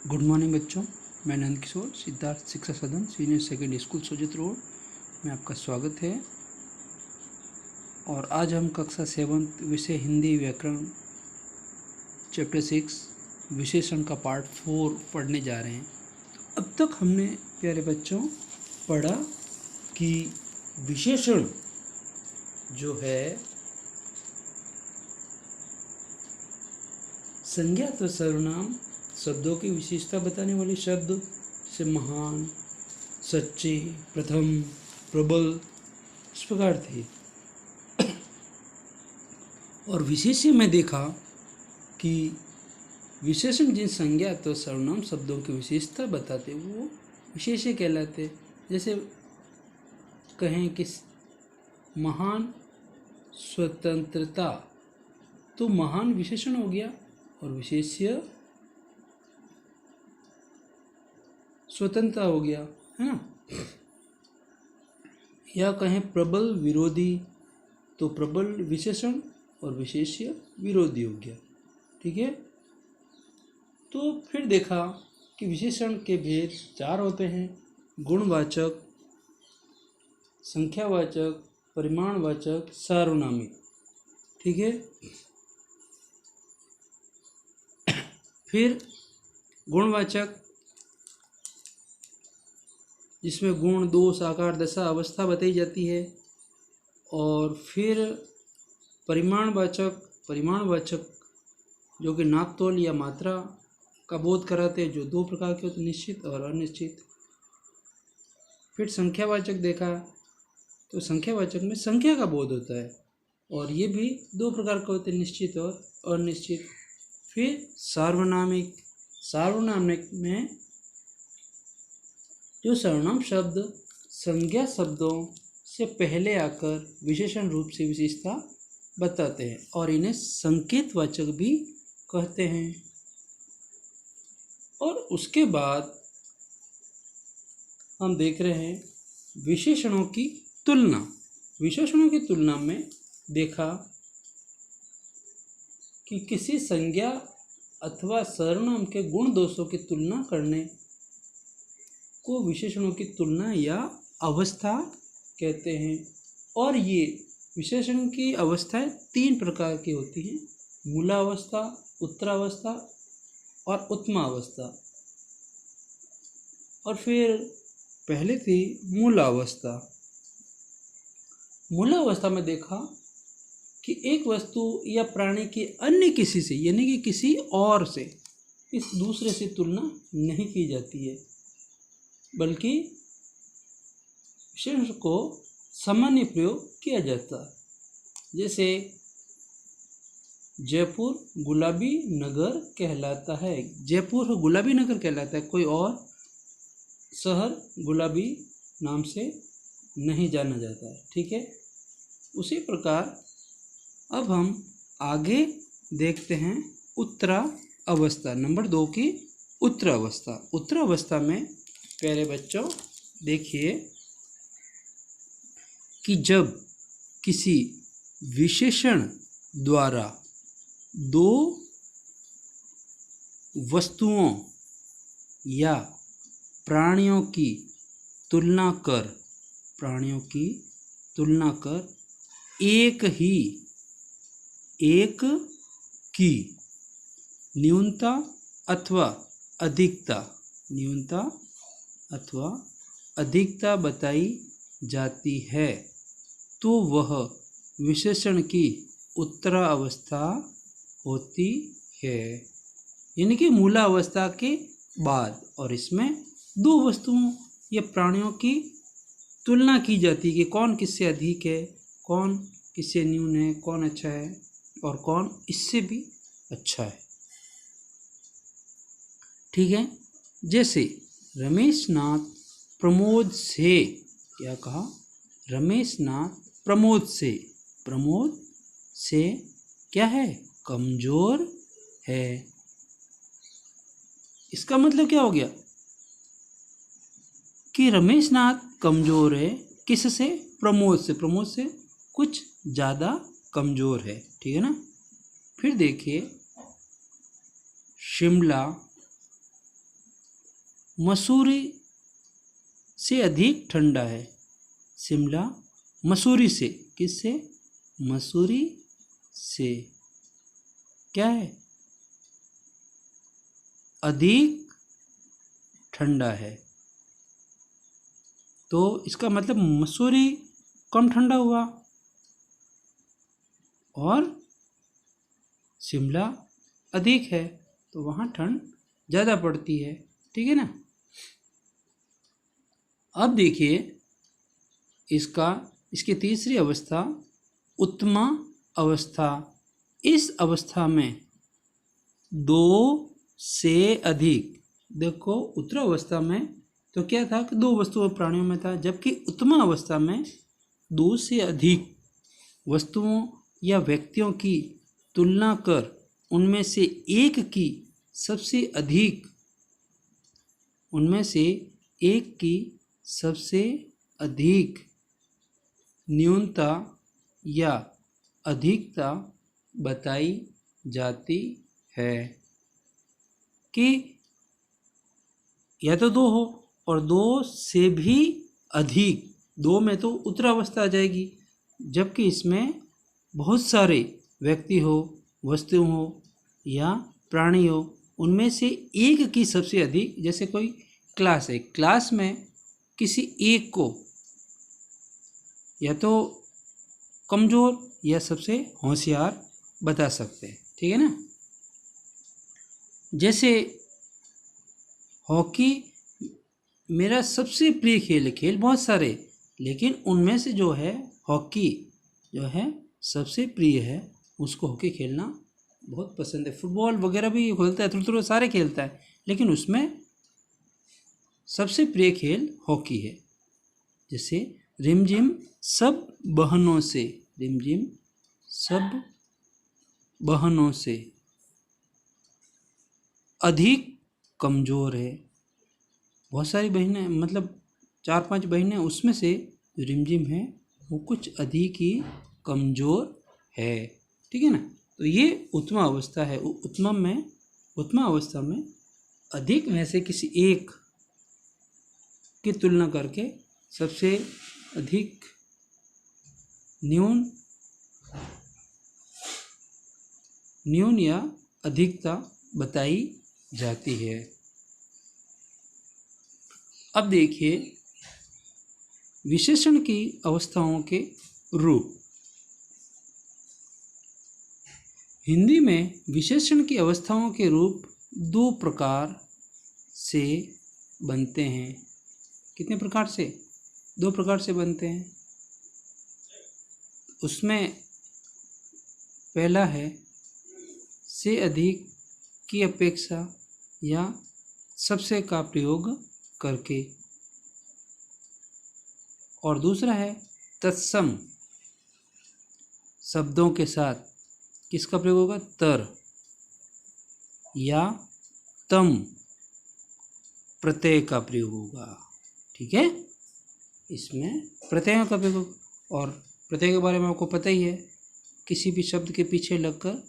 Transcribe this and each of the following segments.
Good morning बच्चों, मैं नंद किशोर सिद्धार्थ शिक्षा सदन सीनियर सेकेंडरी स्कूल सोजित रोड में आपका स्वागत है। और आज हम कक्षा 7 विषय हिंदी व्याकरण चैप्टर 6 विशेषण का पार्ट 4 पढ़ने जा रहे हैं। अब तक हमने प्यारे बच्चों पढ़ा कि विशेषण जो है संज्ञा अथवा सर्वनाम शब्दों की विशेषता बताने वाले शब्द जैसे महान, सच्चे, प्रथम, प्रबल इस प्रकार थे। और विशेष्य में देखा कि विशेषण जिन संज्ञा अथवा सर्वनाम शब्दों की विशेषता बताते वो विशेष्य कहलाते। जैसे कहें कि महान स्वतंत्रता, तो महान विशेषण हो गया और विशेष्य स्वतंत्रता हो गया, है ना। या कहें प्रबल विरोधी, तो प्रबल विशेषण और विशेष्य विरोधी हो गया। ठीक है। तो फिर देखा कि विशेषण के भेद 4 होते हैं: गुणवाचक, संख्यावाचक, परिमाणवाचक, सार्वनामिक। ठीक है। फिर गुणवाचक, जिसमें गुण, दोष, आकार, दशा, अवस्था बताई जाती है। और फिर परिमाणवाचक जो कि नाप तोल या मात्रा का बोध कराते हैं, जो 2 प्रकार के होते हैं, निश्चित और अनिश्चित। फिर संख्यावाचक देखा, तो संख्यावाचक में संख्या का बोध होता है और ये भी 2 प्रकार के होते हैं, निश्चित और अनिश्चित। फिर सार्वनामिक में जो सर्वनाम शब्द संज्ञा शब्दों से पहले आकर विशेषण रूप से विशेषता बताते हैं और इन्हें संकेतवाचक भी कहते हैं। और उसके बाद हम देख रहे हैं विशेषणों की तुलना। विशेषणों की तुलना में देखा कि किसी संज्ञा अथवा सर्वनाम के गुण दोषों की तुलना करने को विशेषणों की तुलना या अवस्था कहते हैं। और ये विशेषण की अवस्थाएं 3 प्रकार की होती हैं: मूलावस्था, उत्तरावस्था और उत्तमावस्था। और फिर पहले थी मूलावस्था। मूलावस्था में देखा कि एक वस्तु या प्राणी की अन्य किसी से, यानी कि किसी और से, इस दूसरे से तुलना नहीं की जाती है, बल्कि विशेषण को सामान्य प्रयोग किया जाता है। जैसे जयपुर गुलाबी नगर कहलाता है। जयपुर गुलाबी नगर कहलाता है, कोई और शहर गुलाबी नाम से नहीं जाना जाता है। ठीक है। उसी प्रकार अब हम आगे देखते हैं उत्तरावस्था, नंबर 2 की उत्तरावस्था। उत्तरावस्था में प्यारे बच्चों देखिए कि जब किसी विशेषण द्वारा 2 वस्तुओं या प्राणियों की तुलना कर एक की न्यूनता अथवा अधिकता बताई जाती है, तो वह विशेषण की उत्तरावस्था होती है, यानी कि मूलावस्था के बाद। और इसमें 2 वस्तुओं या प्राणियों की तुलना की जाती है कि कौन किससे अधिक है, कौन किससे न्यून है, कौन अच्छा है और कौन इससे भी अच्छा है। ठीक है। जैसे रमेशनाथ प्रमोद से, क्या कहा? रमेशनाथ प्रमोद से क्या है? कमजोर है। इसका मतलब क्या हो गया कि रमेशनाथ कमजोर है। किससे? प्रमोद से कुछ ज़्यादा कमजोर है। ठीक है ना। फिर देखिए शिमला मसूरी से अधिक ठंडा है। शिमला मसूरी से, किससे? मसूरी से क्या है? अधिक ठंडा है। तो इसका मतलब मसूरी कम ठंडा हुआ और शिमला अधिक है, तो वहाँ ठंड ज़्यादा पड़ती है। ठीक है ना। अब देखिए इसकी तीसरी अवस्था उत्तमा अवस्था। इस अवस्था में दो से अधिक, देखो उत्तरा अवस्था में तो क्या था कि दो वस्तुओं प्राणियों में था, जबकि उत्तमा अवस्था में दो से अधिक वस्तुओं या व्यक्तियों की तुलना कर उनमें से एक की सबसे अधिक न्यूनता या अधिकता बताई जाती है कि या तो दो हो और दो से भी अधिक। दो में तो उत्तरावस्था आ जाएगी, जबकि इसमें बहुत सारे व्यक्ति हो, वस्तु हो या प्राणी हो, उनमें से एक की सबसे अधिक। जैसे कोई क्लास है, क्लास में किसी एक को या तो कमज़ोर या सबसे होशियार बता सकते हैं। ठीक है ना। जैसे हॉकी मेरा सबसे प्रिय खेल है, खेल बहुत सारे, लेकिन उनमें से जो है हॉकी जो है सबसे प्रिय है, उसको हॉकी खेलना बहुत पसंद है। फुटबॉल वगैरह भी खेलता है, थोड़ा थोड़ा सारे खेलता है, लेकिन उसमें सबसे प्रिय खेल हॉकी है। जैसे रिमझिम सब बहनों से, रिमझिम सब बहनों से अधिक कमज़ोर है। बहुत सारी बहनें, मतलब 4-5 बहनें, उसमें से जो रिमझिम है वो कुछ अधिक ही कमज़ोर है। ठीक है ना। तो ये उत्तमा अवस्था है। उत्तमा अवस्था में अधिक में से किसी एक की तुलना करके सबसे अधिक न्यून या अधिकता बताई जाती है। अब देखिए विशेषण की अवस्थाओं के रूप। हिंदी में विशेषण की अवस्थाओं के रूप दो प्रकार से बनते हैं। कितने प्रकार से? दो प्रकार से बनते हैं। उसमें पहला है से अधिक की अपेक्षा या सबसे का प्रयोग करके, और दूसरा है तत्सम शब्दों के साथ। किसका प्रयोग होगा? तर या तम प्रत्यय का प्रयोग होगा। ठीक है। इसमें प्रत्ययों का प्रयोग होगा, और प्रत्यय के बारे में आपको पता ही है, किसी भी शब्द के पीछे लगकर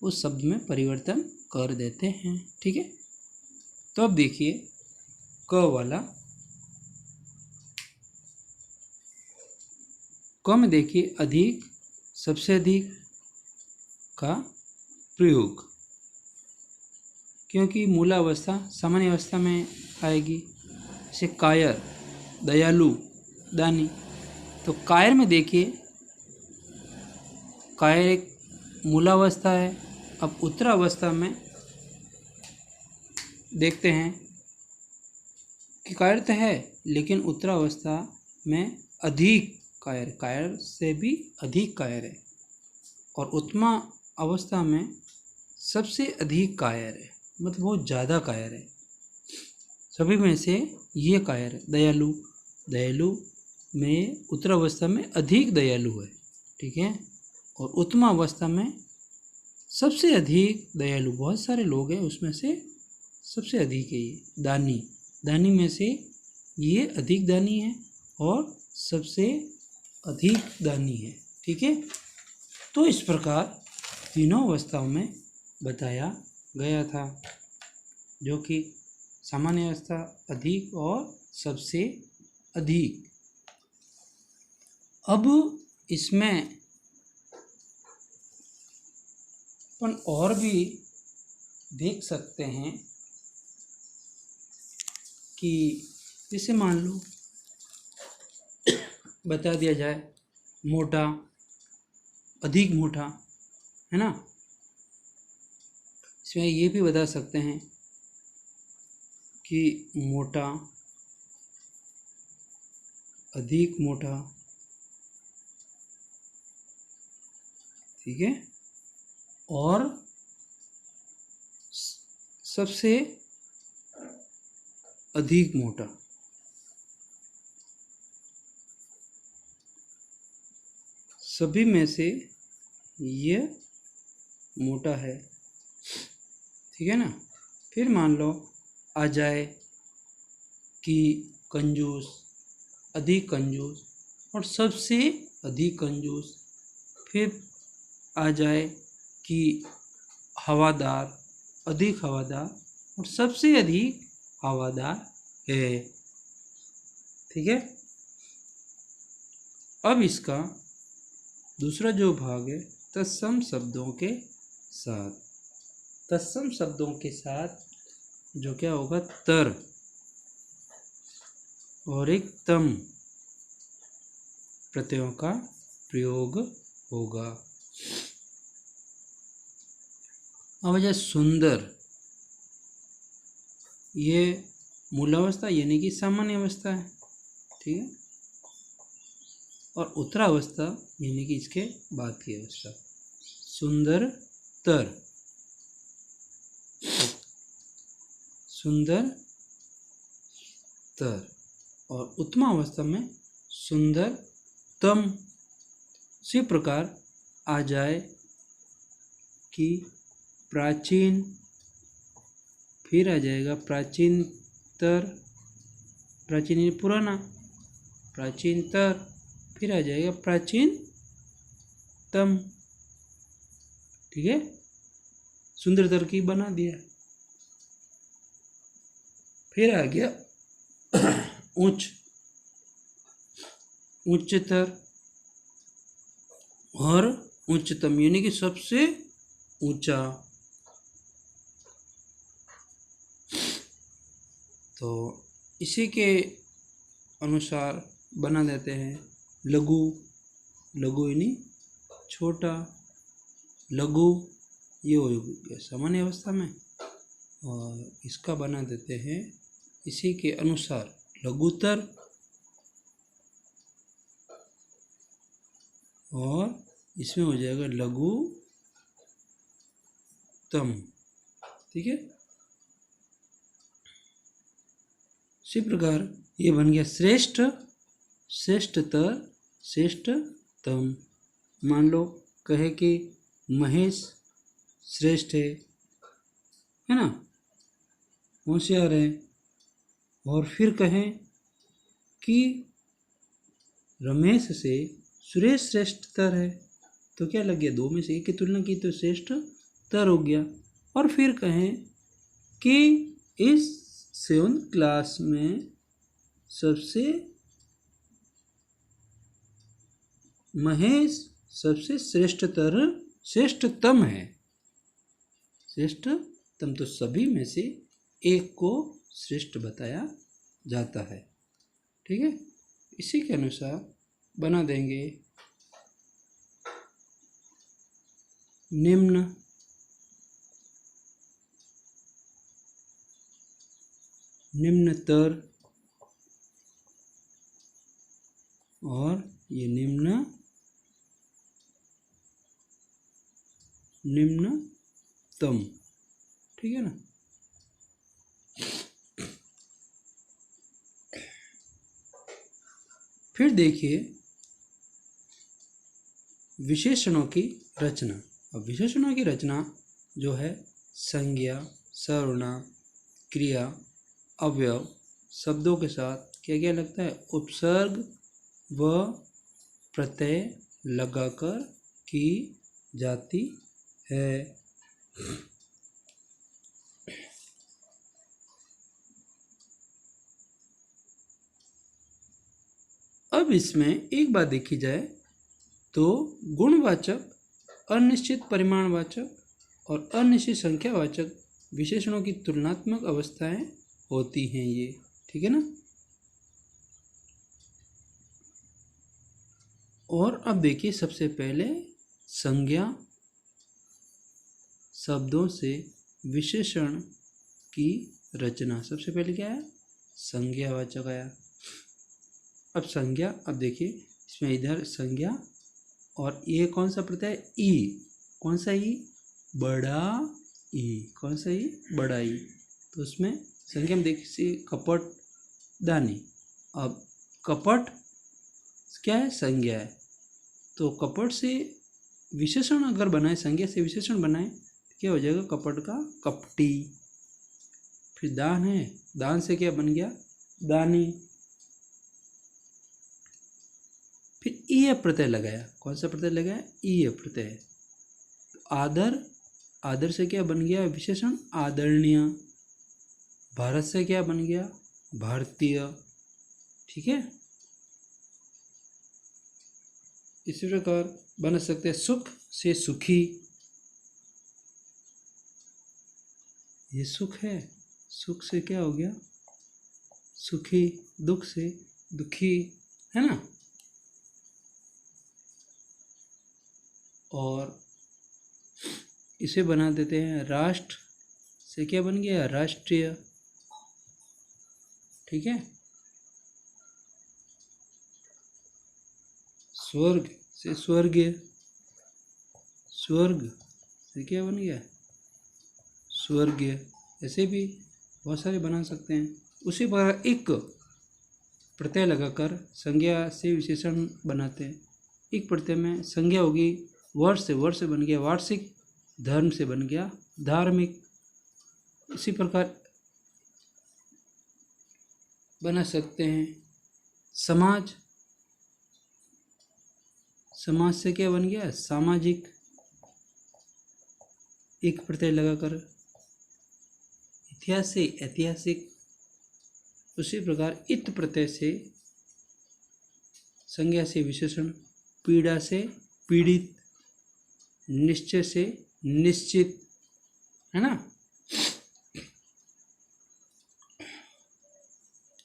उस शब्द में परिवर्तन कर देते हैं। ठीक है। तो अब देखिए क वाला। क में देखिए अधिक, सबसे अधिक का प्रयोग, क्योंकि मूलावस्था सामान्य अवस्था में आएगी। जैसे कायर, दयालु, दानी। तो कायर में देखिए, कायर एक मूलावस्था है। अब उत्तरावस्था में देखते हैं कि कायर तो है, लेकिन उत्तरावस्था में अधिक कायर, कायर से भी अधिक कायर है, और उत्तमा अवस्था में सबसे अधिक कायर है, मतलब बहुत ज़्यादा कायर है। सभी में से ये कायर है। दयालु, दयालु में उत्तरावस्था में अधिक दयालु है। ठीक है। और उत्तमा अवस्था में सबसे अधिक दयालु, बहुत सारे लोग हैं उसमें से सबसे अधिक है ये। दानी, दानी में से ये अधिक दानी है और सबसे अधिक दानी है। ठीक है। तो इस प्रकार तीनों अवस्थाओं में बताया गया था, जो कि सामान्य अवस्था, अधिक और सबसे अधिक। अब इसमें अपन और भी देख सकते हैं कि जैसे मान लो बता दिया जाए मोटा, अधिक मोटा, है ना। इसमें ये भी बता सकते हैं कि मोटा, अधिक मोटा, ठीक है, और सबसे अधिक मोटा। सभी में से ये मोटा है, ठीक है ना। फिर मान लो आ जाए कि कंजूस, अधिक कंजूस और सबसे अधिक कंजूस। फिर आ जाए कि हवादार, अधिक हवादार और सबसे अधिक हवादार है, ठीक है। अब इसका दूसरा जो भाग है तत्सम शब्दों के साथ, तत्सम शब्दों के साथ जो क्या होगा, तर और एक तम प्रत्ययों का प्रयोग होगा। अब आ जाए सुंदर, ये मूलावस्था यानी कि सामान्य अवस्था है, ठीक है, और उत्तरावस्था यानी कि इसके बाद की अवस्था। सुंदर तर, सुंदर तर, और उत्तम अवस्था में सुंदर तम। इसी प्रकार आ जाए कि प्राचीन, फिर आ जाएगा प्राचीन तर, प्राचीन यानी पुराना, प्राचीन तर, फिर आ जाएगा प्राचीन तम, ठीक है। सुंदर तरकीब बना दिया। फिर आ गया उच्च, उच्चतर और उच्चतम यानी कि सबसे ऊंचा। तो इसी के अनुसार बना देते हैं लघु, लघु यानी छोटा, लघु ये हो गया सामान्य अवस्था में, और इसका बना देते हैं इसी के अनुसार लघुतर, और इसमें हो जाएगा लघुतम, ठीक है। इसी प्रकार ये बन गया श्रेष्ठ, श्रेष्ठतर, श्रेष्ठतम। मान लो कहे कि महेश श्रेष्ठ है ना, होशियार है, और फिर कहें कि रमेश से सुरेश श्रेष्ठतर है, तो क्या लग गया, दो में से एक की तुलना की तो श्रेष्ठतर हो गया। और फिर कहें कि इस 7th क्लास में सबसे महेश सबसे श्रेष्ठतर, श्रेष्ठतम है, श्रेष्ठतम, तो सभी में से एक को श्रेष्ठ बताया जाता है, ठीक है। इसी के अनुसार बना देंगे निम्न, निम्नतर, और ये निम्न, निम्नतम, ठीक है ना। फिर देखिए विशेषणों की रचना। अब विशेषणों की रचना जो है संज्ञा, सर्वनाम, क्रिया, अवयव शब्दों के साथ क्या क्या लगता है, उपसर्ग व प्रत्यय लगाकर की जाती है। अब इसमें एक बात देखी जाए तो गुणवाचक, अनिश्चित परिमाणवाचक और अनिश्चित संख्यावाचक विशेषणों की तुलनात्मक अवस्थाएं होती हैं ये, ठीक है ना। और अब देखिए सबसे पहले संज्ञा शब्दों से विशेषण की रचना। सबसे पहले क्या है, संज्ञावाचक आया। अब संज्ञा, अब देखिए इसमें इधर संज्ञा और ये कौन सा प्रत्यय, ई, कौन सा ई, बड़ा ई, कौन सा ई, बड़ा ई। तो उसमें संज्ञा में देखिए कपट दानी। अब कपट क्या है, संज्ञा है। तो कपट से विशेषण अगर बनाए, संज्ञा से विशेषण बनाए तो क्या हो जाएगा, कपट का कपटी। फिर दान है, दान से क्या बन गया, दानी। फिर ईय प्रत्यय लगाया, कौन सा प्रत्यय लगाया, ईय प्रत्यय। आदर, आदर से क्या बन गया विशेषण, आदरणीय। भारत से क्या बन गया, भारतीय, ठीक है। इसी प्रकार बन सकते हैं सुख से सुखी, ये सुख है, सुख से क्या हो गया, सुखी। दुख से दुखी, है ना। और इसे बना देते हैं राष्ट्र से क्या बन गया, राष्ट्रीय, ठीक है। स्वर्ग से स्वर्गीय, स्वर्ग से क्या बन गया, स्वर्गीय। ऐसे भी बहुत सारे बना सकते हैं। उसी प्रकार एक प्रत्यय लगाकर संज्ञा से विशेषण बनाते हैं। एक प्रत्यय में संज्ञा होगी वर्ष से, वर्ष से बन गया वार्षिक, धर्म से बन गया धार्मिक। इसी प्रकार बना सकते हैं समाज, समाज से क्या बन गया, सामाजिक, एक प्रत्यय लगाकर। इतिहास से ऐतिहासिक। उसी प्रकार इत प्रत्यय से संज्ञा से विशेषण, पीड़ा से पीड़ित, निश्चय से निश्चित, है ना।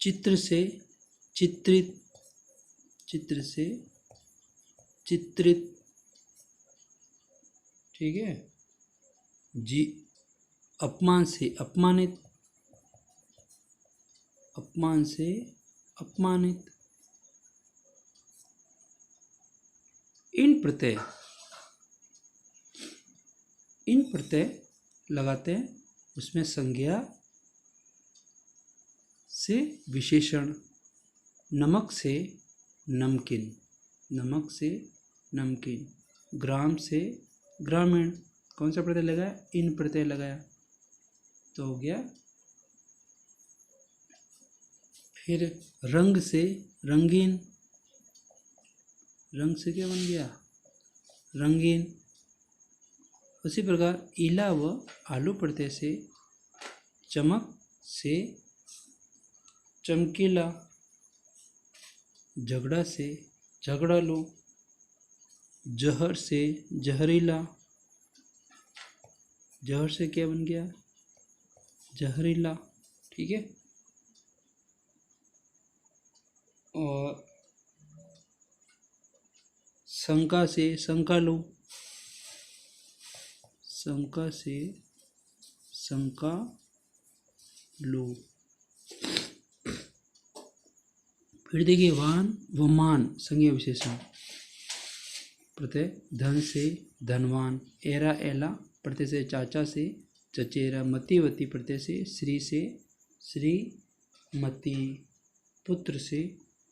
चित्र से चित्रित, चित्र से चित्रित, ठीक है जी। अपमान से अपमानित, अपमान से अपमानित। इन प्रत्यय लगाते हैं, उसमें संज्ञा से विशेषण। नमक से नमकीन, नमक से नमकीन। ग्राम से ग्रामीण, कौन सा प्रत्यय लगाया, इन प्रत्यय लगाया तो हो गया। फिर रंग से रंगीन, रंग से क्या बन गया, रंगीन। उसी प्रकार इला व आलू प्रत्यय से चमक से चमकीला, झगड़ा से झगड़ालू, जहर से जहरीला, जहर से क्या बन गया, जहरीला, ठीक है। और शंका से शंकालु, शंका से शंकालु। फिर देखिए वाहन व मान संज्ञा विशेषण। प्रत्यय धन से धनवान, एरा एला प्रत्यय से चाचा से चचेरा, मतीवती प्रत्यय से श्रीमती, पुत्र से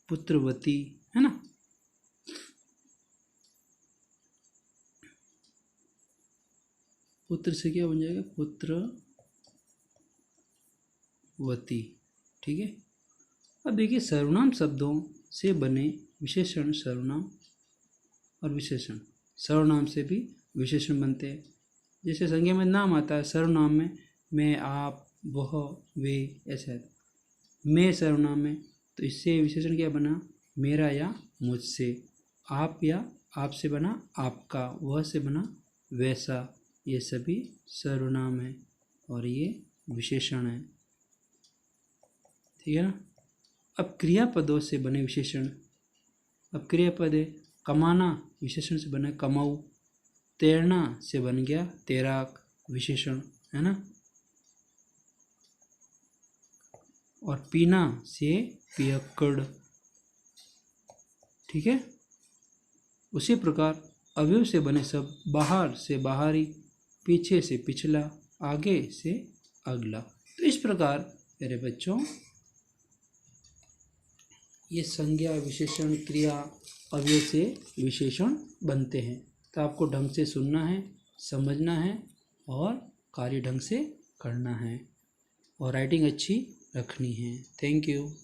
पुत्रवती, है ना। पुत्र से क्या बन जाएगा, पुत्रवती, ठीक है। अब देखिए सर्वनाम शब्दों से बने विशेषण, सर्वनाम और विशेषण। सर्वनाम से भी विशेषण बनते हैं। जैसे संज्ञा में नाम आता है, सर्वनाम में मैं, आप, वह, वे, ऐसा है। मैं सर्वनाम में, तो इससे विशेषण क्या बना, मेरा या मुझसे, आप या आपसे बना आपका, वह से बना वैसा, ये सभी सर्वनाम है और ये विशेषण है। ठीक है ना। अब क्रियापदों से बने विशेषण। अब क्रियापद है कमाना, विशेषण से बना कमाऊ। तैरना से बन गया तैराक, विशेषण है ना। और पीना से पियक्कड़। ठीक है। उसी प्रकार अवयव से बने सब बाहर से बाहरी, पीछे से पिछला, आगे से अगला। तो इस प्रकार मेरे बच्चों ये संज्ञा, विशेषण, क्रिया, अवयव से विशेषण बनते हैं। तो आपको ढंग से सुनना है, समझना है और कार्य ढंग से करना है और राइटिंग अच्छी रखनी है। Thank you.